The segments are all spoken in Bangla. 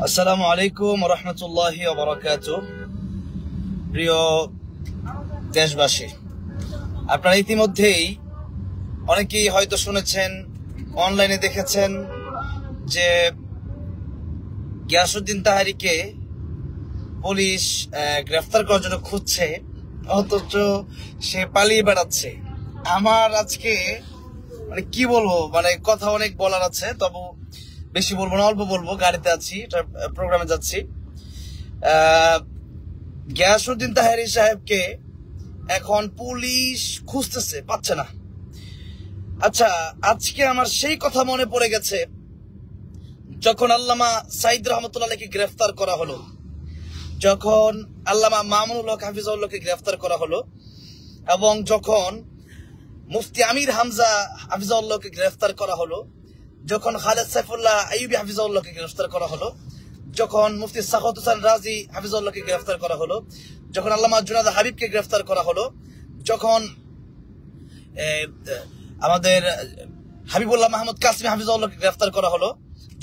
আসসালামু আলাইকুম ওয়া রাহমাতুল্লাহি ওয়া বারাকাতুহু। প্রিয় দেশবাসী, আপনারা ইতিমধ্যেই অনেকেই হয়তো শুনেছেন, অনলাইনে দেখেছেন যে গিয়াসউদ্দিন তাহারীকে পুলিশ গ্রেফতার করার জন্য খুঁজছে, অথচ সে পালিয়ে বেড়াচ্ছে। আমার আজকে কি বলবো, কথা অনেক বলার আছে, তবু বেশি বলবো না, অল্প বলবো। গাড়িতে আছি, প্রোগ্রামে যাচ্ছি। গিয়াসউদ্দিন তাহারী সাহেবকে এখন পুলিশ খুঁজতেছে, পাচ্ছে না। আচ্ছা, আজকে আমার সেই কথা মনে পড়ে গেছে যখন আল্লামা সাইদ রহমতুল্লাহকে গ্রেফতার করা হলো, যখন আল্লামা মামুনুল হক হাফিজাহুল্লাহকে গ্রেফতার করা হলো, এবং যখন মুফতি আমির হামজা হাফিজাহুল্লাহকে গ্রেফতার করা হলো, যখন খালেদ সাইফুল্লাহ আইয়ুবী হাফিজাহুল্লাহকে গ্রেফতার করা হলো, যখন মুফতি সাখাওয়াত হোসেন রাজি হাফিজাহুল্লাহকে গ্রেফতার করা হলো, যখন আল্লামা জুনায়েদ হাবিবকে গ্রেফতার করা হলো, যখন আমাদের হাবিবুল্লাহ মাহমুদ কাসমি হাফিজাহুল্লাহকে গ্রেফতার করা হলো,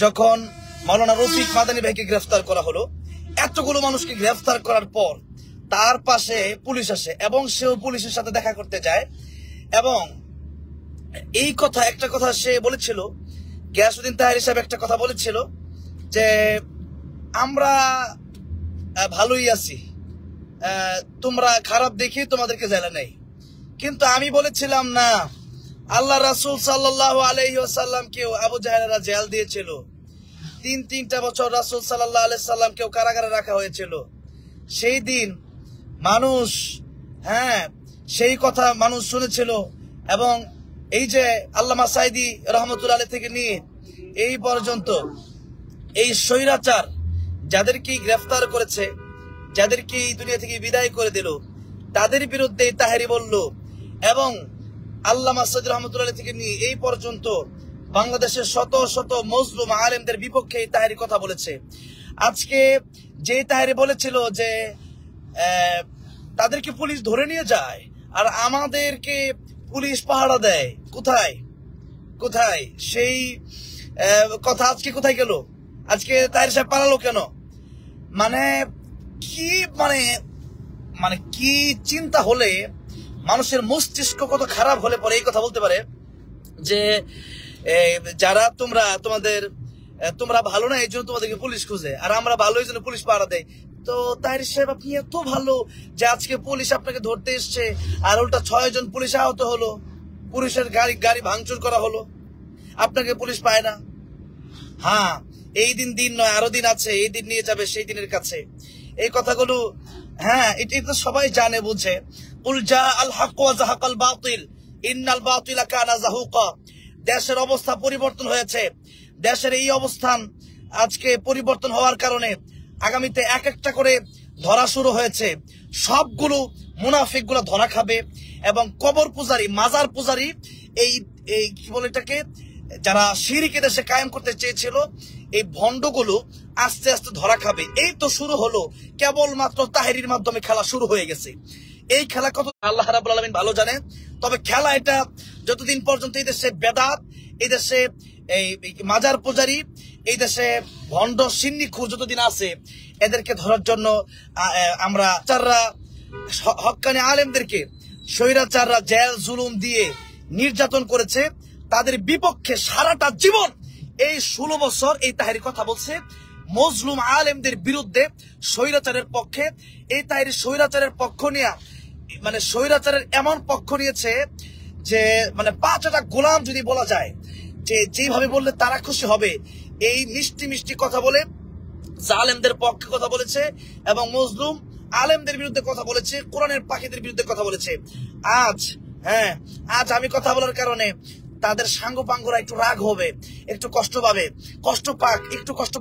যখন মাওলানা রফিক মাদানী ভাইকে গ্রেফতার করা হলো, এতগুলো মানুষকে গ্রেফতার করার পর তার পাশে পুলিশ আসে এবং সেও পুলিশের সাথে দেখা করতে যায়। এবং এই কথা, একটা কথা সে বলেছিল, গিয়াসউদ্দিন তাহারী সাহেব একটা কথা বলেছিল যে আমরা ভালোই আছি, তোমরা খারাপ দেখি তোমাদেরকে জেলে নেই। কিন্তু আমি বলেছিলাম না, আল্লাহ রাসূল সাল্লাল্লাহু আলাইহি ওয়াসাল্লামকেও আবু জাহেলরা জেল দিয়েছিল, তিনটা বছর রাসূল সাল্লাল্লাহু আলাইহি সাল্লামকেও কারাগারে রাখা হয়েছিল। সেই দিন মানুষ, সেই কথা মানুষ শুনেছিল। এবং এই যে আল্লামা সাইদি রহমতুল্লাহ আলাইহি থেকে নিয়ে এই পর্যন্ত এই স্বৈরাচার যাদেরকে গ্রেফতার করেছে, যাদেরকে এই দুনিয়া থেকে বিদায় করে দিল, তাদের বিরুদ্ধে তাহারী বলল। এবং আল্লামা সাইদি রহমতুল্লাহ আলাইহি থেকে নিয়ে এই পর্যন্ত বাংলাদেশের শত শত মজলুম আলেমদের বিপক্ষে এই তাহারী কথা বলেছে। আজকে যে তাহারী বলেছিল যে তাদেরকে পুলিশ ধরে নিয়ে যায় আর আমাদেরকে পুলিশ পাহারা দেয়, কোথায় কোথায় সেই কথা আজকে কোথায় গেল? আজকে তাহের সাহেব পালালো কেন? কি কি চিন্তা হলে মানুষের মস্তিষ্ক কত খারাপ হলে পরে এই কথা বলতে পারে যে যারা তোমরা ভালো না, এই জন্য তোমাদেরকে পুলিশ খুঁজে, আর আমরা ভালো এই জন্য পুলিশ পাহারা দেয়। তো তাহের সাহেব, আপনি এত ভালো যে আজকে পুলিশ আপনাকে ধরতে এসছে, আর উল্টা 6 জন পুলিশ আহত হলো, পুলিশের গাড়ি ভাঙচুর করা হলো, আপনাকে পুলিশ পায় না। এই দিন নয়, আরো দিন আছে, এই দিন নিয়ে যাবে সেই দিনের কাছে। এই কথাগুলো এটা তো সবাই জানে, বুঝে। কুল জা আল হক ওয়া যাহাকাল বাতিল ইন্নাল বাতিলা কানা যাহুকা। দেশের অবস্থা পরিবর্তন হয়েছে। দেশের এই অবস্থান আজকে পরিবর্তন হওয়ার কারণে আগামীতে এক একটা করে ধরা শুরু হয়েছে। সবগুলো মুনাফিক গুলো ধরা খাবে, এবং কবর পূজারী, মাজার পূজারী, এই কি বলে এটাকে, যারা শিরকে দেশে কায়েম করতে চেয়েছিল, এই ভণ্ডগুলো আস্তে আস্তে ধরা খাবে। এই তো শুরু হলো, কেবলমাত্র তাহেরীর মাধ্যমে খেলা শুরু হয়ে গেছে। এই খেলা কত আল্লাহ রাব্বুল আলামিন ভালো জানে। তবে খেলা এটা যতদিন পর্যন্ত এই দেশে বেদাত, এই দেশে এই মাজার পূজারী, এই দেশে ভণ্ড সিন্নিখুর যতদিন আছে, এদেরকে ধরার জন্য আমরা হক্কানি আলেমদেরকে স্বৈরাচাররা জেল জুলুম দিয়ে নির্যাতন করেছে, তাদের বিপক্ষে সারাটা জীবন এই 16 বছর এই তাহেরী কথা বলছে। মজলুম আলেমদের বিরুদ্ধে, স্বৈরাচারের পক্ষে এই তাহেরী স্বৈরাচারের পক্ষ নিয়ে, স্বৈরাচারের এমন পক্ষ নিয়েছে যে 5টা গোলাম যদি বলা যায়, যে যেভাবে বললে তারা খুশি হবে, এই মিষ্টি মিষ্টি কথা বলে জালেমদের পক্ষে কথা বলেছে, এবং মজলুম আলেমদের বিরুদ্ধে কথা বলেছে, কোরআনের পাখিদের বিরুদ্ধে কথা বলেছে। আজ আমি কথা বলার কারণে তাদের সাঙ্গপাঙ্গরা একটু রাগ হবে, একটু কষ্ট পাবে, কষ্ট পাক, একটু কষ্ট।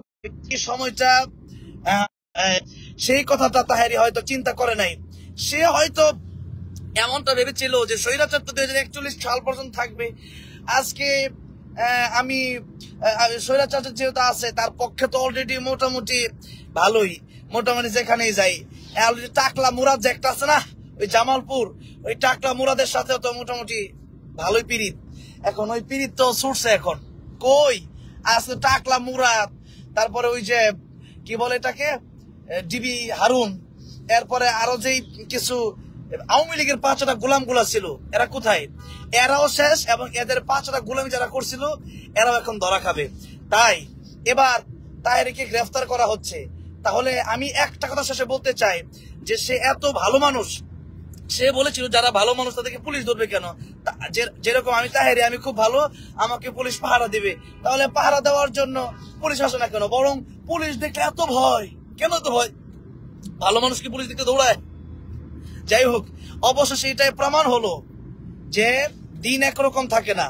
এই সময়টা সেই কথাটা তাহেরী হয়তো চিন্তা করে নাই। সে হয়তো এমনটা ভেবেছিল যে স্বৈরাচার তো 2041 সাল পর্যন্ত থাকবে। আজকে আমি স্বৈরাচার যেহেতু আছে, তার পক্ষে তো অলরেডি মোটামুটি ভালোই, মোটামুটি যেখানেই যাই। টাকলা মুরাদ যে একটা আছে না, ওই জামালপুর, ওই টাকলা মুরাদের সাথে তো মোটামুটি ভালোই পিরিত। এখন ওই পিরিত তো ছুটছে, এখন কই আসলে টাকলা মুরাদ, তারপরে ওই যে কি বলে এটাকে, ডিবি হারুন, এরপরে আরো যেই কিছু আওয়ামী লীগের 5টা গোলামগুলা ছিল, এরা কোথায়? এরাও শেষ, এবং এদের 5টা গোলামি যারা করছিল এরাও এখন ধরা খাবে। তাই এবার তাহেরকে গ্রেফতার করা হচ্ছে। তাহলে আমি একটা কথা শেষে বলতে চাই যে সে এত ভালো মানুষ, সে বলেছিল যারা ভালো মানুষ তাদেরকে পুলিশ ধরবে কেন? যেরকম আমি তাহেরি, আমি খুব ভালো, আমাকে পুলিশ পাহারা দিবে। তাহলে পাহারা দেওয়ার জন্য পুলিশ আসে না কেন? বরং পুলিশ দেখলে এত ভয় কেন? তো ভয়, ভালো মানুষ কি পুলিশ দেখতে দৌড়ায়? যাই হোক, অবশেষে এটাই প্রমাণ হলো যে দিন একরকম থাকে না।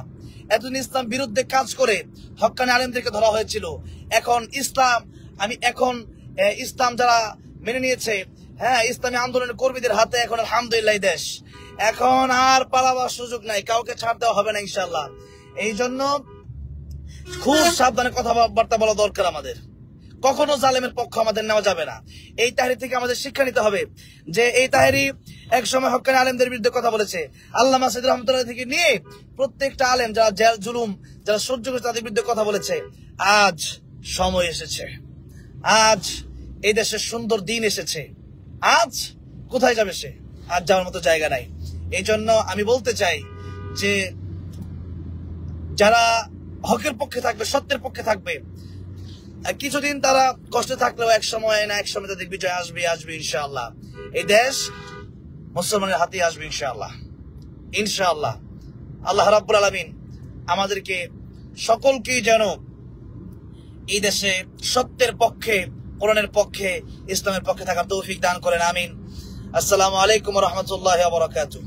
এতদিন ইসলাম বিরুদ্ধে কাজ করে হক্কানি আলেমদেরকে ধরা হয়েছিল। এখন ইসলাম যারা মেনে নিয়েছে, হ্যাঁ, ইসলামী আন্দোলনের কর্মীদের হাতে এখন আলহামদুলিল্লাহ দেশ, এখন আর পালাবার সুযোগ নাই, কাউকে ছাড় দেওয়া হবে না ইনশাল্লাহ। এই জন্য খুব সাবধানে কথাবার্তা বলা দরকার আমাদের। কখনো জালেমের পক্ষ আমাদের নেওয়া যাবে না। এই তাহরি থেকে আমাদের শিক্ষা নিতে হবে যে এই তাহরি এক সময় হক্কানি আলেমদের বিরুদ্ধে কথা বলেছে। আল্লামা সাইয়্যিদ রহমাতুল্লাহ থেকে নিয়ে প্রত্যেকটা আলেম যারা জেল জুলুম যারা সহ্য করেছে তাদের বিরুদ্ধে কথা বলেছে। আজ সময় এসেছে, আজ এই দেশের সুন্দর দিন এসেছে। আজ কোথায় যাবে সে? আজ যাওয়ার মতো জায়গা নাই। এই জন্য আমি বলতে চাই যে যারা হকের পক্ষে থাকবে, সত্যের পক্ষে থাকবে, কিছুদিন তারা কষ্টে থাকলেও এক সময় তাদের বিজয় আসবে ইনশাআল্লাহ। এই দেশ মুসলমানের হাতে আসবে ইনশাআল্লাহ, ইনশাআল্লাহ। আল্লাহ রাব্বুল আলামিন আমাদেরকে সকলকেই যেন এই দেশে সত্যের পক্ষে, কোরআনের পক্ষে, ইসলামের পক্ষে থাকার তৌফিক দান করেন, আমিন। আসসালামু আলাইকুম ওয়া রাহমাতুল্লাহি ওয়া বারাকাতুহু।